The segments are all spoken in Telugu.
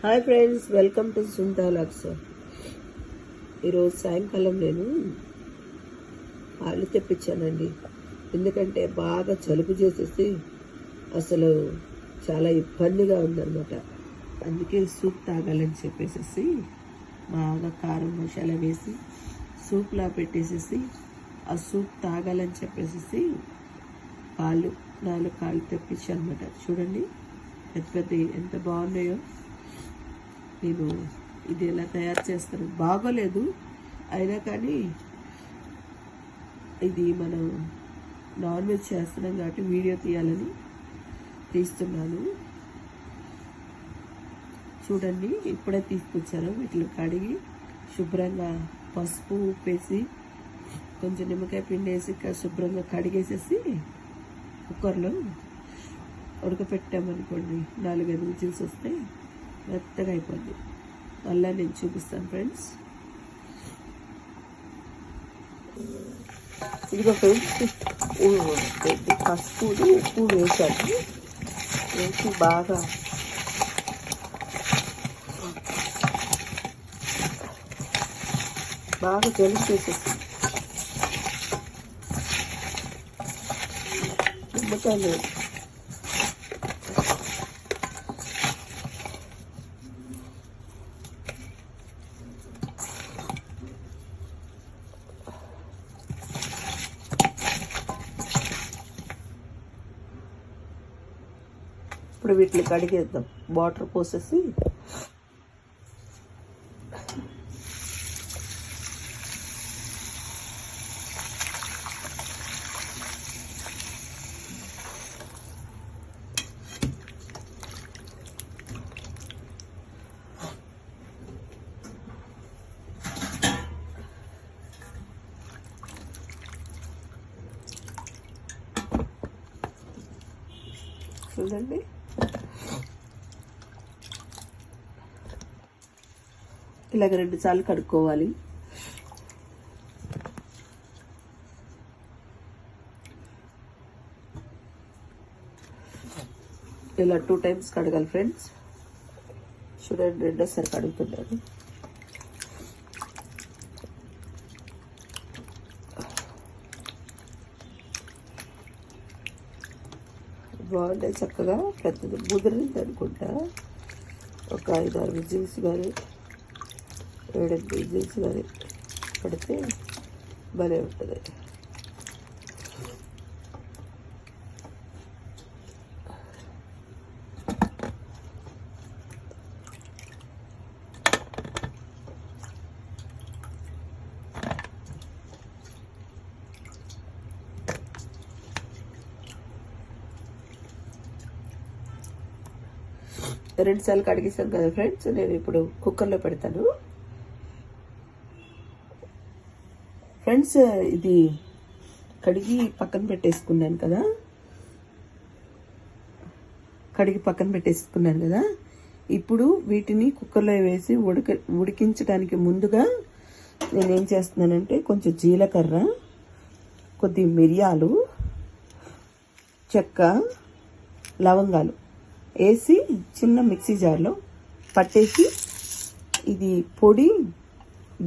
హాయ్ ఫ్రెండ్స్, వెల్కమ్ టు సుంతా లాక్స్. ఈరోజు సాయంకాలం నేను పాలు తెప్పించానండి. ఎందుకంటే బాగా జలుబు చేసేసి అసలు చాలా ఇబ్బందిగా ఉందన్నమాట. అందుకే సూప్ తాగాలని చెప్పేసి బాగా కారం మసాలా వేసి సూప్లా పెట్టేసేసి ఆ సూప్ తాగాలని చెప్పేసి పాలు 4 పాలు తెప్పించాను అనమాట. చూడండి పెద్ద పెద్ద ఎంత బాగున్నాయో. నేను ఇది ఎలా తయారు చేస్తాను బాగోలేదు, అయినా కానీ ఇది మనం నాన్ వెజ్ చేస్తున్నాం కాబట్టి వీడియో తీయాలని తీస్తున్నాను. చూడండి ఇప్పుడే తీసుకొచ్చాను. వీటిని కడిగి శుభ్రంగా పసుపు ఉప్పేసి కొంచెం నిమ్మకాయ పిండి వేసి శుభ్రంగా కడిగేసేసి కుక్కర్లో ఉడకపెట్టామనుకోండి, 4-5 విజిల్స్ వస్తే మెత్తగా అయిపోద్ది. అలా నేను చూపిస్తాను ఫ్రెండ్స్. ఇదిగో ఫ్రెండ్స్, పసుపు ఉప్పు వేసాను. వేసి బాగా జలుబు చేసేసి నిమ్మకాయలు ఇప్పుడు వీటిని కడిగేద్దాం. వాటర్ పోసేసి చూడండి ఇలాగ 2 సార్లు కడుక్కోవాలి. ఇలా 2 టైమ్స్ కడగాలి ఫ్రెండ్స్. చూడండి రెండోసారి కడుగుతున్నాను. బాగుంటాయి చక్కగా. పెద్దది ముదిరింది అనుకుంటా. ఒక 5-6 విజిల్స్ కానీ 7-8 విజిల్స్ కానీ పడితే భలే ఉంటుంది. రెండు సార్లు కడిగేసాను కదా ఫ్రెండ్స్. నేను ఇప్పుడు కుక్కర్లో పెడతాను. ఫ్రెండ్స్ ఇది కడిగి పక్కన పెట్టేసుకున్నాను కదా. ఇప్పుడు వీటిని కుక్కర్లో వేసి ఉడికించడానికి ముందుగా నేనేం చేస్తున్నానంటే కొంచెం జీలకర్ర, కొద్ది మిరియాలు, చెక్క, లవంగాలు వేసి చిన్న మిక్సీ జార్లో పట్టేసి ఇది పొడి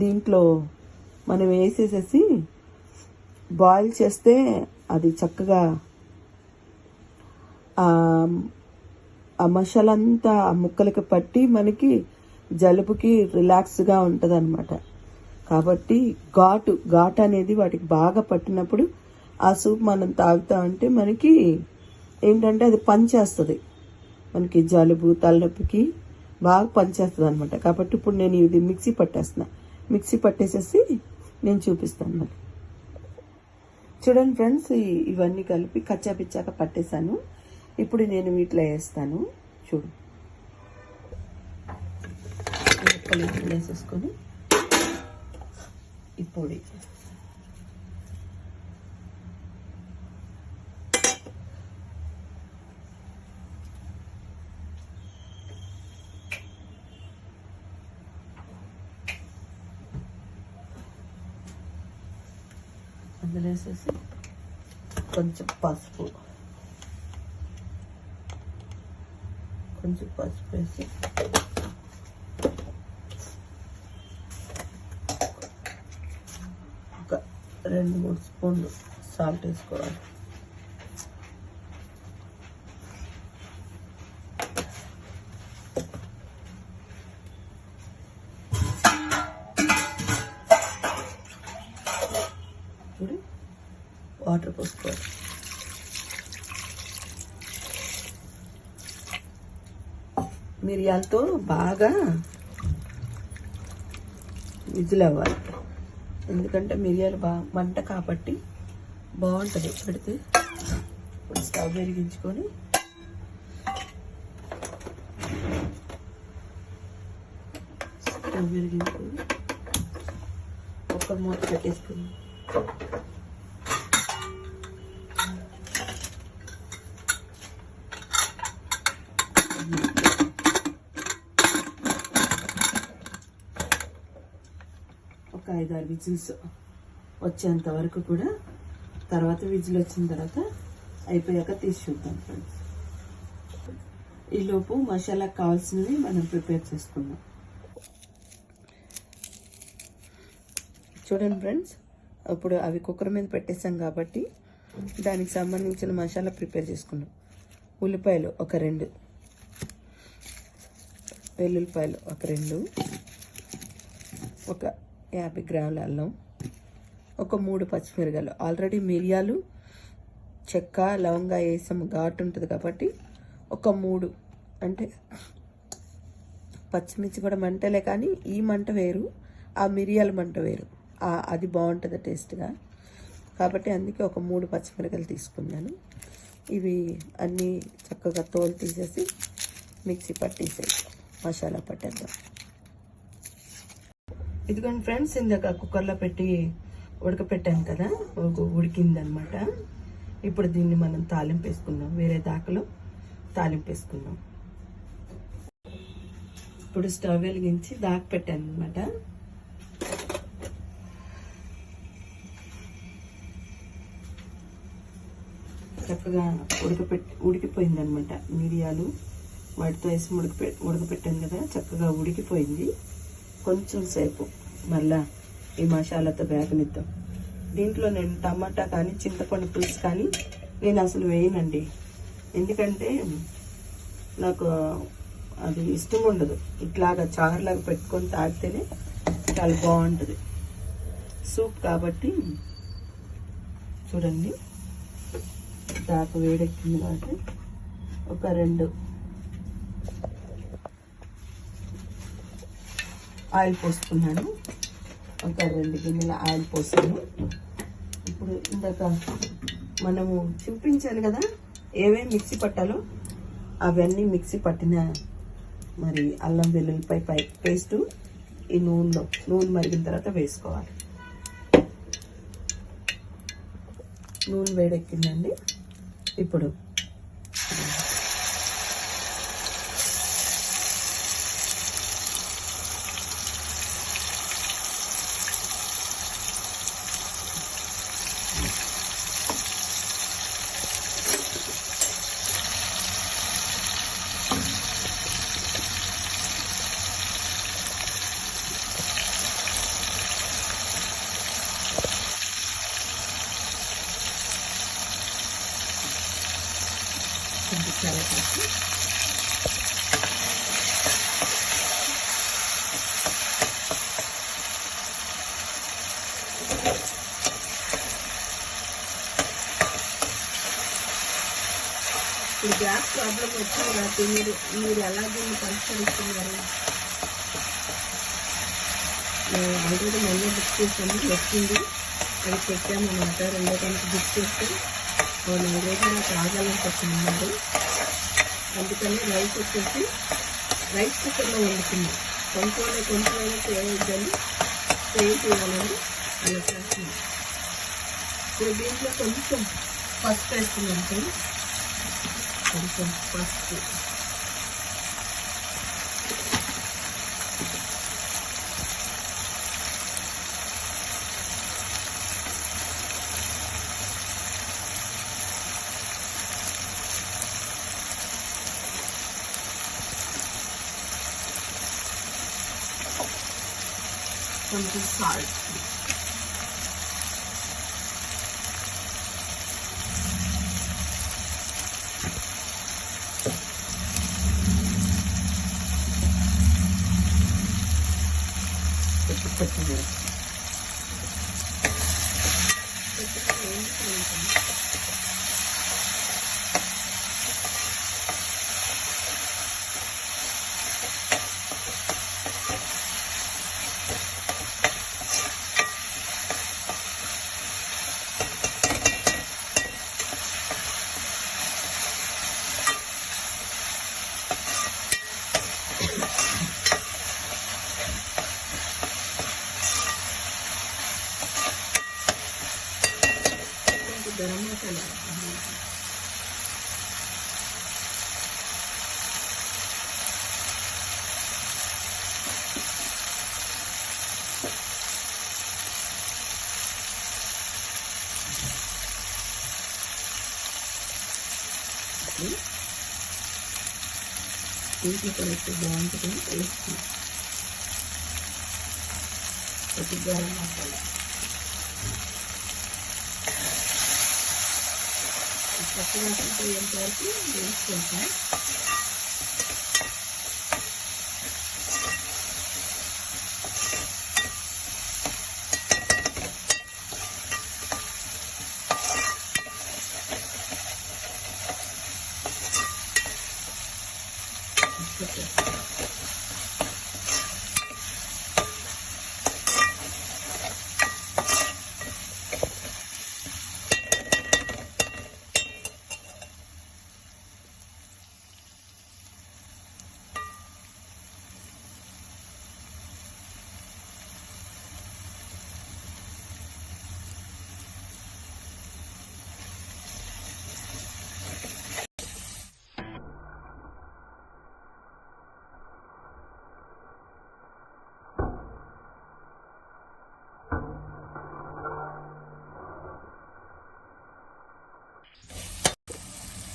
దీంట్లో మనం వేసేసేసి బాయిల్ చేస్తే అది చక్కగా ఆ మసాలా అంతా ఆ ముక్కలకి పట్టి మనకి జలుబుకి రిలాక్స్గా ఉంటుంది అనమాట. కాబట్టి ఘాటు అనేది వాటికి బాగా పట్టినప్పుడు ఆ సూప్ మనం తాగుతామంటే మనకి ఏంటంటే అది పనిచేస్తుంది. మనకి జలుబు తలనొప్పికి బాగా పనిచేస్తుంది అనమాట. కాబట్టి ఇప్పుడు నేను ఇది మిక్సీ పట్టేసేసి నేను చూపిస్తాను. మరి చూడండి ఫ్రెండ్స్, ఇవన్నీ కలిపి కచ్చాపిచ్చాక పట్టేశాను. ఇప్పుడు నేను వీటిలో వేస్తాను. చూడు వేసేసుకొని ఈ పొడి అందులో వేసేసి కొంచెం పసుపు వేసి 2-3 స్పూన్లు సాల్ట్ వేసుకోవాలి. ఇప్పుడు వాటర్ పోసుకోవాలి. మిరియాలతో బాగా విజిల్ అవ్వాలి, ఎందుకంటే మిరియాలు మంట కాబట్టి బాగుంటుంది పెడితే. ఇప్పుడు స్టవ్ వెలిగించుకొని ఒక మూత పెట్టేసుకుని ఒక 5-6 విజిల్స్ వచ్చేంత వరకు కూడా, తర్వాత విజిల్ వచ్చిన తర్వాత అయిపోయాక తీసి చూద్దాం ఫ్రెండ్స్. ఈలోపు మసాలాకు కావాల్సినవి మనం ప్రిపేర్ చేసుకుందాం. చూడండి ఫ్రెండ్స్, ఇప్పుడు అవి కుక్కర్ మీద పెట్టేసాం కాబట్టి దానికి సంబంధించిన మసాలా ప్రిపేర్ చేసుకున్నాం. ఉల్లిపాయలు ఒక 2, వెల్లుల్లిపాయలు ఒక 2, ఒక 50 గ్రాముల అల్లం, ఒక 3 పచ్చిమిరకాయలు. ఆల్రెడీ మిరియాలు, చెక్క, లవంగా వేసాము, ఘాటు ఉంటుంది కాబట్టి ఒక 3. అంటే పచ్చిమిర్చి కూడా మంటలే, కానీ ఈ మంట వేరు, ఆ మిరియాల మంట వేరు, అది బాగుంటుంది టేస్ట్గా. కాబట్టి అందుకే ఒక 3 పచ్చిమిరకాయలు తీసుకున్నాను. ఇవి అన్నీ చక్కగా తోలు తీసేసి మిక్సీ పట్టేసేసి మసాలా పట్టేద్దాం. ఇదిగోండి ఫ్రెండ్స్, ఇందాక కుక్కర్లో పెట్టి ఉడకపెట్టాను కదా, ఉడికిందనమాట. ఇప్పుడు దీన్ని మనం తాలింపు వేసుకుందాం, వేరే దాకలో తాలింపు వేసుకుందాం. ఇప్పుడు స్టవ్ వెలిగించి దాకా పెట్టాను అనమాట. చక్కగా ఉడికిపోయిందనమాట. మిరియాలు వాటితో వేసి ఉడకపెట్టాను కదా, చక్కగా ఉడికిపోయింది. కొంచెం సేపు మళ్ళా ఈ మసాలాతో వేగనిద్దాం. దీంట్లో నేను టమాటా కానీ చింతపండు పులుసు కానీ నేను అసలు వేయనండి, ఎందుకంటే నాకు అది ఇష్టం ఉండదు. ఇట్లాగా చారులాగా పెట్టుకొని తాగితేనే చాలా బాగుంటుంది సూప్ కాబట్టి. చూడండి, దాకా వేడెక్కింది కాబట్టి ఒక 2 ఆయిల్ పోసుకున్నాను. ఒక 2 గిన్నెల ఆయిల్ పోసాను. ఇప్పుడు ఇందాక మనము చూపించాను కదా ఏమేమి మిక్సీ పట్టాలో, అవన్నీ మిక్సీ పట్టిన మరి అల్లం వెల్లుల్లిపాయ పేస్టు ఈ నూనె మరిగిన తర్వాత వేసుకోవాలి. నూనె వేడెక్కిందండి. ఇప్పుడు ఇప్పుడు గ్యాస్ ప్రాబ్లం వచ్చింది నాకు. మీరు ఎలా దీన్ని పరిష్కరిస్తున్నారు? నేను ఆల్రెడీ మొన్న బుక్ చేసాను, వచ్చింది, అది పెట్టాను అనమాట. 2వ గంటకి బుక్ చేస్తే 4 రోజులు నాకు ఆగాలని చెప్తున్నారు. అందుకని రైస్ వచ్చేసి రైస్ కుక్కర్లో వండుతుంది. కొంచెమైనా చేయొద్దని చేయాలని అలా చేస్తున్నాను. ఇప్పుడు దీంట్లో కొంచెం పసుపు వేస్తున్నాను ఫ్రెండ్స్, కొంచెం పసుపు. కొంచెం సాల్ట్. కొత్తిమీర గరం మసాలా దీంట్లో కూడా ఎక్కువ బాగుంటుంది టేస్ట్. కొద్ది గరం మసాలా పచ్చివాసనతో ఎంత వరకు వేసుకుంటాం.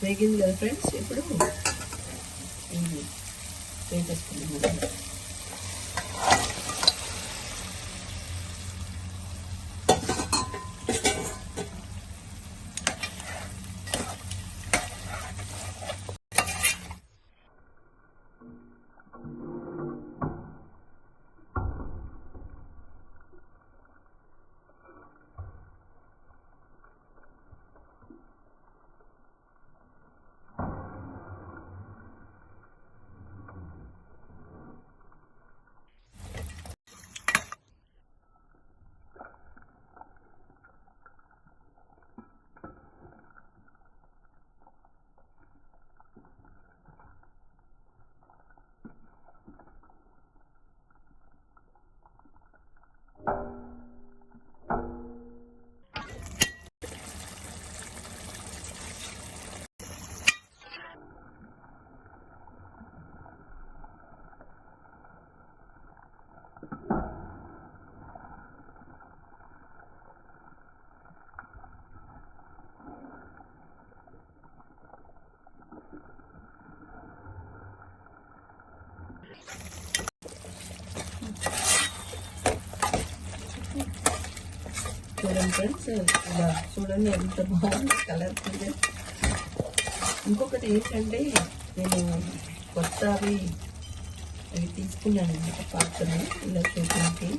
వేగింది కదా ఫ్రెండ్స్, ఇప్పుడు ఇది వేసేసుకున్నాం. చూడండి ఫ్రెండ్స్, ఇలా చూడండి ఎంత బాగుంది కలర్ఫుల్గా. ఇంకొకటి ఏంటంటే, నేను కొత్తవి అవి తీసుకున్నాను అనమాట పాత్రలు, ఇలా చూపించి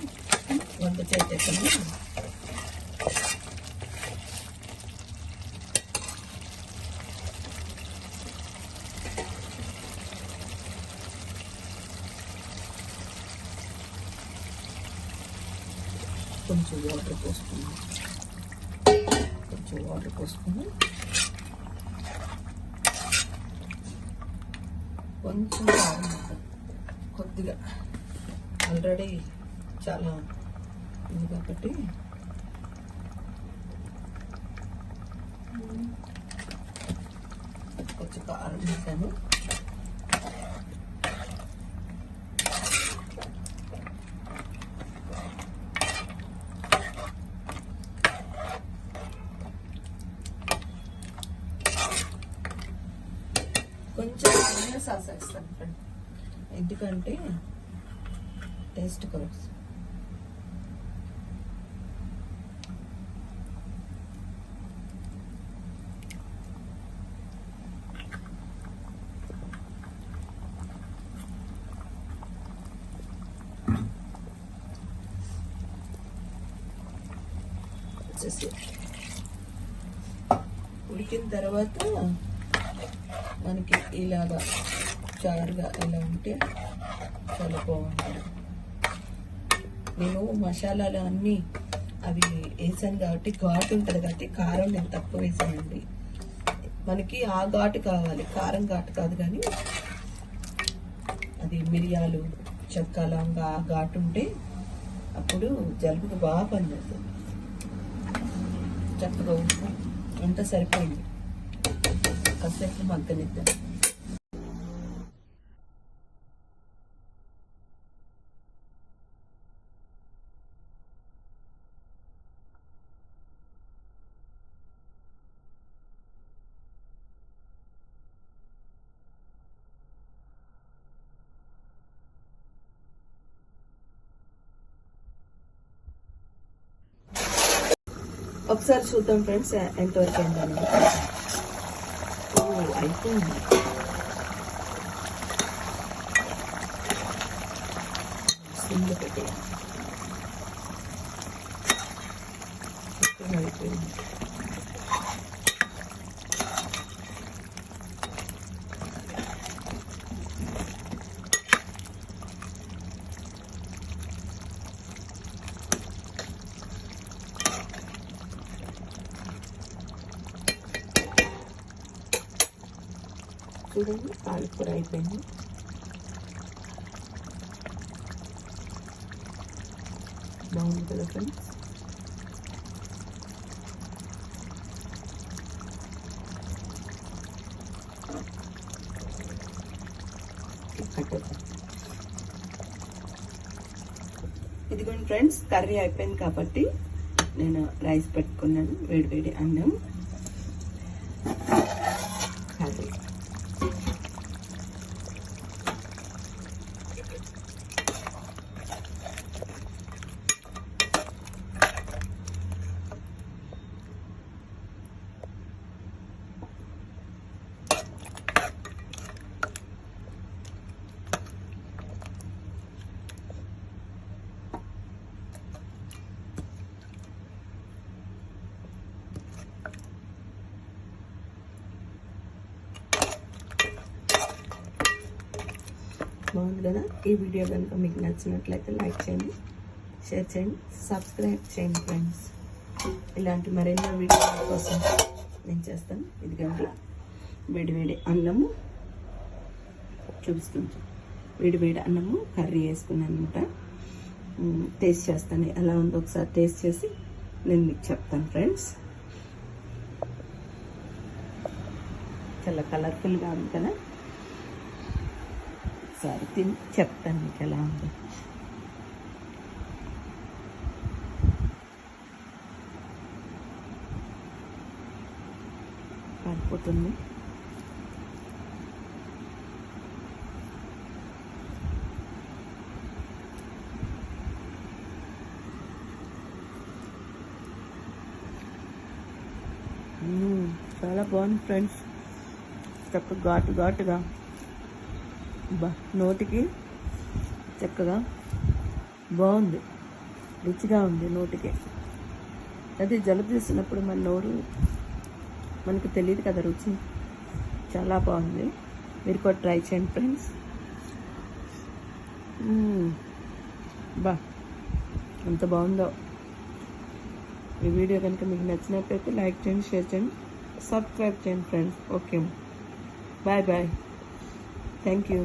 వంట చేసేటప్పుడు. కొంచెం వాటర్ పోసుకున్నాం, కొంచెం వాటర్ పోసుకుని కొంచెం కొద్దిగా ఆల్రెడీ చాలా ఉంది కాబట్టి కొంచెం కారం వేసాను. కొంచెం సోయా సాస్ వేస్తాను ఫ్రెండ్, ఎందుకంటే టేస్ట్ కోసం. వచ్చేసి ఉడికిన తర్వాత మనకి ఇలాగా చారుగా ఇలా ఉంటే చాలా బాగుంటుంది. నేను మసాలాలు అన్నీ అవి వేసాను కాబట్టి ఘాటు ఉంటుంది కాబట్టి కారం నేను తక్కువ వేసానండి. మనకి ఆ ఘాటు కావాలి, కారం ఘాటు కాదు, కానీ అది మిరియాలు చెక్క లవంగ ఆ ఘాటు ఉంటే అప్పుడు జలుబుకి బాగా పనిచేస్తుంది. చక్కగా ఉప్పు అంతా సరిపోయింది, కాసేపు మగ్గనిద్దాం. ఒకసారి చూద్దాం ఫ్రెండ్స్ ఎంతవరకు అయిందని. అయిపోయింది. సిమ్లో పెట్టేయాలి. అయిపోయింది. చూడండి, పాలకూర అయిపోయింది. బాగుంది కదా ఫ్రెండ్స్. ఇదిగోండి ఫ్రెండ్స్, కర్రీ అయిపోయింది కాబట్టి నేను రైస్ పెట్టుకున్నాను. వేడి వేడి అన్నం, కర్రీ. బాగుంది కదా. ఈ వీడియో కనుక మీకు నచ్చినట్లయితే లైక్ చేయండి, షేర్ చేయండి, సబ్స్క్రైబ్ చేయండి ఫ్రెండ్స్. ఇలాంటి మరెన్నో వీడియోల కోసం నేను చేస్తాను. ఇదిగండి వేడి వేడి అన్నము చూపిస్తుంది. వేడి వేడి అన్నము కర్రీ వేసుకున్నాను అనమాట. టేస్ట్ చేస్తాను, ఎలా ఉందో ఒకసారి టేస్ట్ చేసి నేను మీకు చెప్తాను ఫ్రెండ్స్. చాలా కలర్ఫుల్గా ఉంది కదా. ఒకసారి తిని చెప్తాను మీకు ఎలా ఉందో. కాలిపోతుంది. చాలా బాగుంది ఫ్రెండ్స్. చక్కగా ఘాటు ఘాటుగా, నోటికి చక్కగా బాగుంది, రుచిగా ఉంది నోటికి. అదే జలుబు చేసినప్పుడు మన నోరు మనకు తెలియదు కదా రుచి. చాలా బాగుంది, మీరు కూడా ట్రై చేయండి ఫ్రెండ్స్. ఎంత బాగుందో. ఈ వీడియో కనుక మీకు నచ్చినట్లయితే లైక్ చేయండి, షేర్ చేయండి, సబ్స్క్రైబ్ చేయండి friends. Okay, bye bye. Thank you.